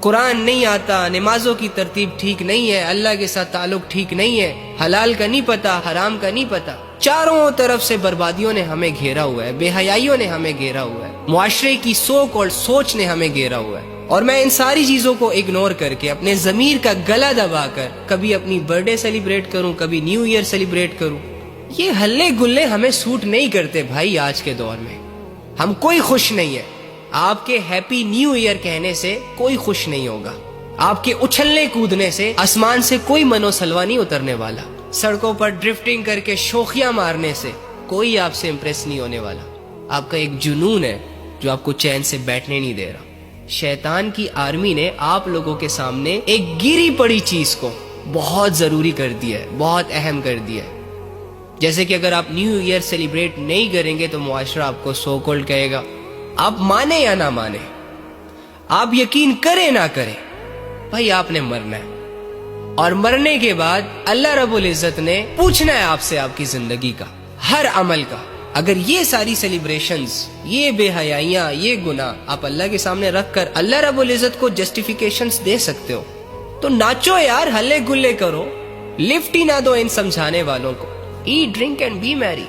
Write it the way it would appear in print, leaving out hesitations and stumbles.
قرآن نہیں آتا، نمازوں کی ترتیب ٹھیک نہیں ہے، اللہ کے ساتھ تعلق ٹھیک نہیں ہے، حلال کا نہیں پتا، حرام کا نہیں پتا، چاروں طرف سے بربادیوں نے ہمیں گھیرا ہوا ہے، بے حیائیوں نے ہمیں گھیرا ہوا ہے، معاشرے کی سوچ نے ہمیں گھیرا ہوا ہے، اور میں ان ساری چیزوں کو اگنور کر کے اپنے ضمیر کا گلا دبا کر کبھی اپنی برتھ ڈے سیلیبریٹ کروں، کبھی نیو ایئر سیلیبریٹ کروں. یہ ہلے گلے ہمیں سوٹ نہیں کرتے بھائی. آج کے دور میں ہم کوئی خوش نہیں ہے. آپ کے ہیپی نیو ایئر کہنے سے کوئی خوش نہیں ہوگا. آپ کے اچھلنے کودنے سے آسمان سے کوئی منو سلوا نہیں اترنے والا. سڑکوں پر ڈرفٹنگ کر کے شوخیاں مارنے سے کوئی آپ سے امپریس نہیں ہونے والا. آپ کا ایک جنون ہے جو آپ کو چین سے بیٹھنے نہیں دے رہا. شیطان کی آرمی نے آپ لوگوں کے سامنے ایک گری پڑی چیز کو بہت ضروری کر دیا ہے، بہت اہم کر دیا ہے. جیسے کہ اگر آپ نیو ایئر سیلیبریٹ نہیں کریں گے تو معاشرہ آپ کو سو کالڈ کہے گا. آپ مانے یا نہ مانے، آپ یقین کریں نہ کریں، بھائی آپ نے مرنا ہے. اور مرنے کے بعد اللہ رب العزت نے پوچھنا ہے آپ سے آپ کی زندگی کا ہر عمل کا. اگر یہ ساری سیلیبریشنز، یہ بے حیائیاں، یہ گناہ آپ اللہ کے سامنے رکھ کر اللہ رب العزت کو جسٹیفیکیشنز دے سکتے ہو تو ناچو یار، ہلے گلے کرو. لفٹ ہی نہ دو ان سمجھانے والوں کو. Eat, drink and be merry.